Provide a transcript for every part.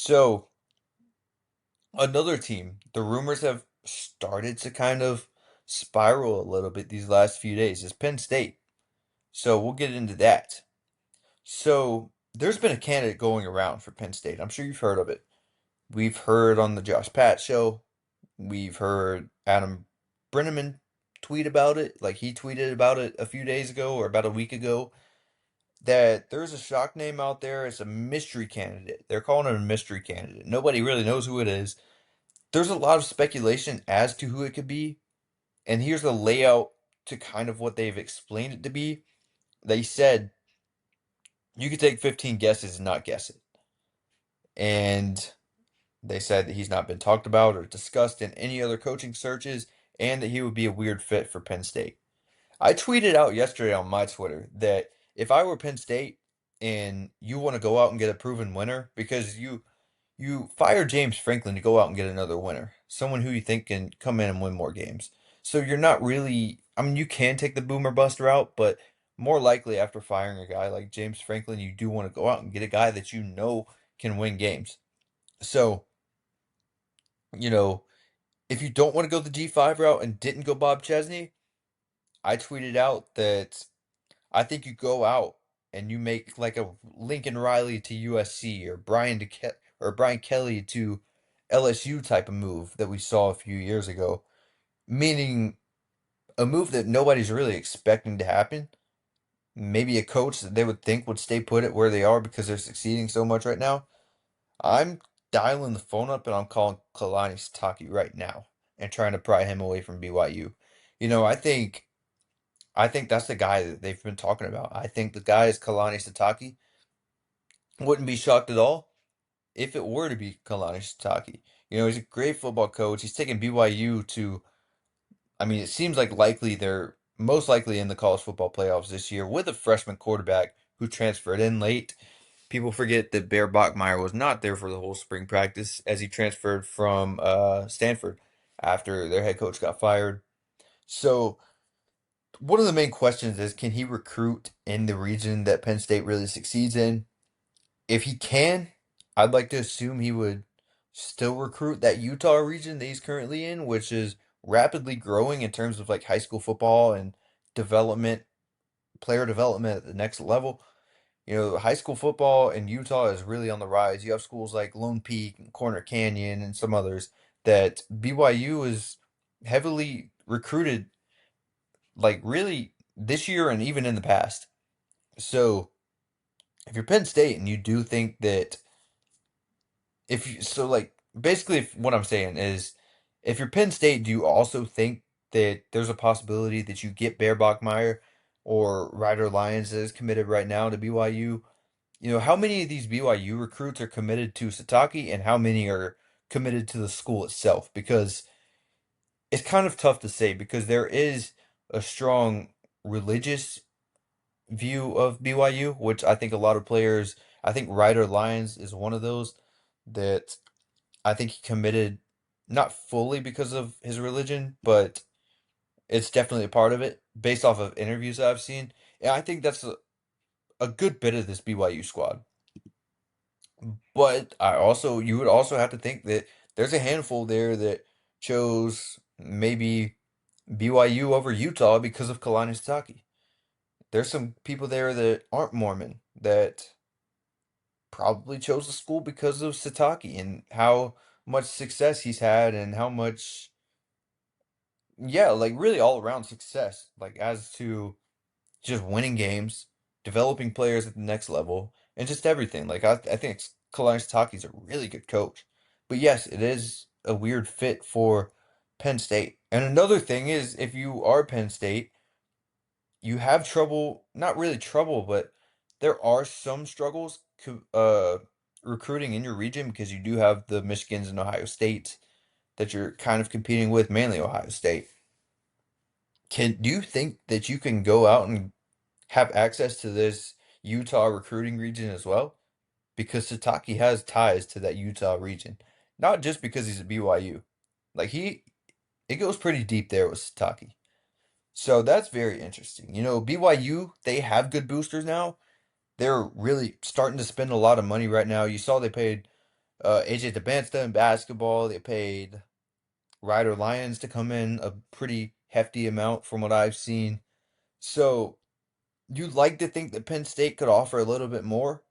So, another team, the rumors have started to kind of spiral a little bit these last few days is Penn State. So, we'll get into that. So, there's been a candidate going around for Penn State. I'm sure you've heard of it. We've heard on the Josh Pat show. We've heard Adam Brenneman tweet about it. Like he tweeted about it a few days ago or about a week ago that there's a shock name out there. It's a mystery candidate. They're calling it a mystery candidate. Nobody really knows who it is. There's a lot of speculation as to who it could be. And here's the layout to kind of what they've explained it to be. They said you could take 15 guesses and not guess it. And they said that he's not been talked about or discussed in any other coaching searches and that he would be a weird fit for Penn State. I tweeted out yesterday on my Twitter that if I were Penn State and you want to go out and get a proven winner because you fired James Franklin to go out and get another winner, someone who you think can come in and win more games. So you're not really, I mean, you can take the boomer bust route, but more likely after firing a guy like James Franklin, you do want to go out and get a guy that you know can win games. So, you know, if you don't want to go the G5 route and didn't go Bob Chesney, I tweeted out that I think you go out and you make like a Lincoln Riley to USC or Brian Kelly to LSU type of move that we saw a few years ago, meaning a move that nobody's really expecting to happen. Maybe a coach that they would think would stay put at where they are because they're succeeding so much right now. I'm dialing the phone up and I'm calling Kalani Sitake right now and trying to pry him away from BYU. You know, I think that's the guy that they've been talking about. I think the guy is Kalani Sitake. Wouldn't be shocked at all if it were to be Kalani Sitake. You know, he's a great football coach. He's taken BYU to, I mean, it seems like likely they're most likely in the college football playoffs this year with a freshman quarterback who transferred in late. People forget that Bear Bachmeier was not there for the whole spring practice as he transferred from Stanford after their head coach got fired. So one of the main questions is can he recruit in the region that Penn State really succeeds in? If he can, I'd like to assume he would still recruit that Utah region that he's currently in, which is rapidly growing in terms of like high school football and development, player development at the next level. You know, high school football in Utah is really on the rise. You have schools like Lone Peak and Corner Canyon and some others that BYU is heavily recruited, like really this year and even in the past. So if you're Penn State and you do think that if you so like basically what I'm saying is if you're Penn State, do you also think that there's a possibility that you get Bear Bachmeier or Ryder Lyons that is committed right now to BYU? You know, how many of these BYU recruits are committed to Satake and how many are committed to the school itself? Because it's kind of tough to say because there is a strong religious view of BYU, which I think a lot of players, I think Ryder Lyons is one of those that I think he committed not fully because of his religion, but it's definitely a part of it based off of interviews that I've seen. And I think that's a good bit of this BYU squad. But you would also have to think that there's a handful there that chose maybe BYU over Utah because of Kalani Sitake. There's some people there that aren't Mormon that probably chose the school because of Sitake and how much success he's had and how much, yeah, like really all around success, like as to just winning games, developing players at the next level, and just everything. Like I think Kalani Sitake's a really good coach. But yes, it is a weird fit for Penn State. And another thing is if you are Penn State, you have trouble, not really trouble, but there are some struggles recruiting in your region because you do have the Michigans and Ohio State that you're kind of competing with, mainly Ohio State. Do you think that you can go out and have access to this Utah recruiting region as well? Because Satake has ties to that Utah region, not just because he's at BYU. Like it goes pretty deep there with Satake. So that's very interesting. You know, BYU, they have good boosters now. They're really starting to spend a lot of money right now. You saw they paid AJ DeBansta in basketball. They paid Ryder Lyons to come in a pretty hefty amount from what I've seen. So you'd like to think that Penn State could offer a little bit more,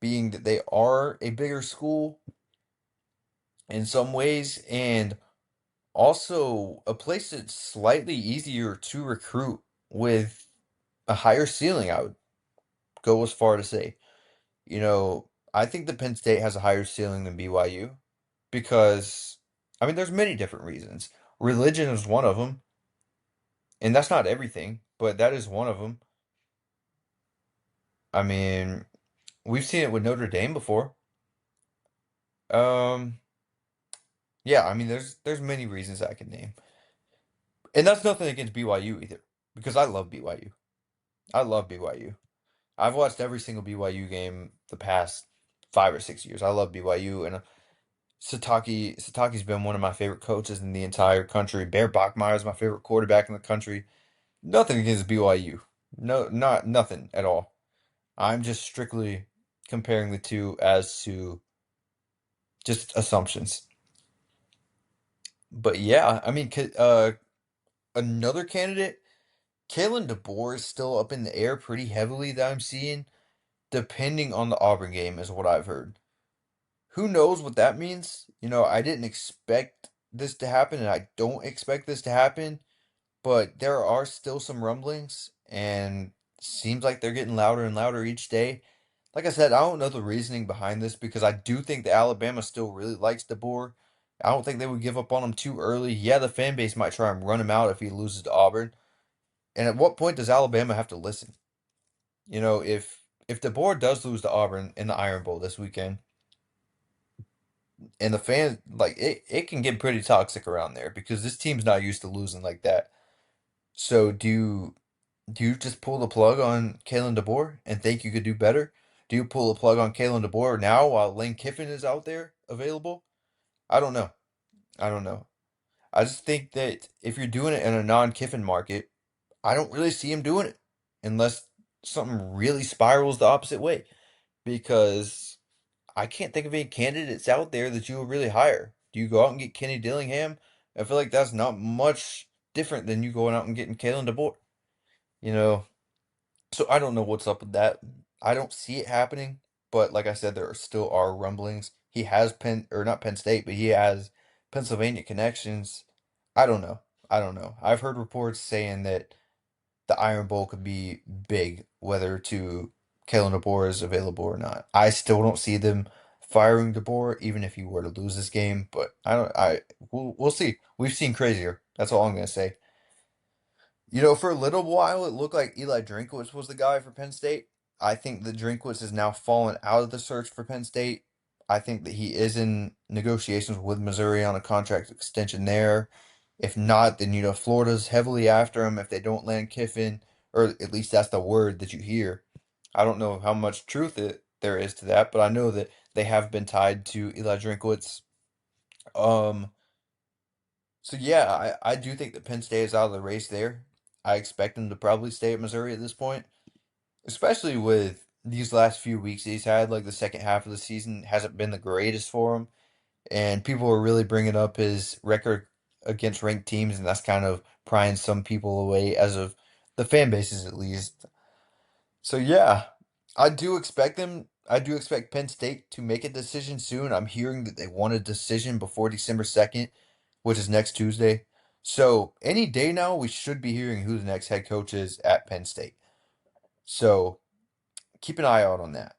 being that they are a bigger school in some ways, and also a place that's slightly easier to recruit with a higher ceiling, I would go as far to say. I think that Penn State has a higher ceiling than BYU because, I mean, there's many different reasons. Religion is one of them, and that's not everything, but that is one of them. I mean, we've seen it with Notre Dame before. Um, yeah, I mean, there's many reasons I can name, and that's nothing against BYU either, because I love BYU. I love BYU. I've watched every single BYU game the past 5 or 6 years. I love BYU, and Sitake's been one of my favorite coaches in the entire country. Bear Bachmeier is my favorite quarterback in the country. Nothing against BYU. No, not nothing at all. I'm just strictly comparing the two as to just assumptions. But yeah, I mean, another candidate, Kalen DeBoer is still up in the air pretty heavily that I'm seeing, depending on the Auburn game, is what I've heard. Who knows what that means? I didn't expect this to happen, and I don't expect this to happen, but there are still some rumblings, and seems like they're getting louder and louder each day. Like I said, I don't know the reasoning behind this because I do think that Alabama still really likes DeBoer. I don't think they would give up on him too early. Yeah, the fan base might try and run him out if he loses to Auburn. And at what point does Alabama have to listen? If DeBoer does lose to Auburn in the Iron Bowl this weekend, and the fans like it can get pretty toxic around there because this team's not used to losing like that. So do you just pull the plug on Kalen DeBoer and think you could do better? Do you pull the plug on Kalen DeBoer now while Lane Kiffin is out there available? I don't know. I don't know. I just think that if you're doing it in a non-Kiffin market, I don't really see him doing it unless something really spirals the opposite way. Because I can't think of any candidates out there that you would really hire. Do you go out and get Kenny Dillingham? I feel like that's not much different than you going out and getting Kalen DeBoer. You know, so I don't know what's up with that. I don't see it happening, but like I said, there still are rumblings. He has Penn or not Penn State, but he has Pennsylvania connections. I don't know. I don't know. I've heard reports saying that the Iron Bowl could be big, whether to Kalen DeBoer is available or not. I still don't see them firing DeBoer, even if he were to lose this game. But I don't. We'll see. We've seen crazier. That's all I'm gonna say. For a little while, it looked like Eli Drinkwitz was the guy for Penn State. I think that Drinkwitz has now fallen out of the search for Penn State. I think that he is in negotiations with Missouri on a contract extension there. If not, then Florida's heavily after him if they don't land Kiffin, or at least that's the word that you hear. I don't know how much truth there is to that, but I know that they have been tied to Eli Drinkwitz. Um, so yeah, I do think that Penn State is out of the race there. I expect them to probably stay at Missouri at this point, especially with these last few weeks he's had. Like the second half of the season hasn't been the greatest for him, and people are really bringing up his record against ranked teams, and that's kind of prying some people away, as of the fan bases at least. So yeah, I do expect them. I do expect Penn State to make a decision soon. I'm hearing that they want a decision before December 2nd, which is next Tuesday. So any day now, we should be hearing who the next head coach is at Penn State. So keep an eye out on that.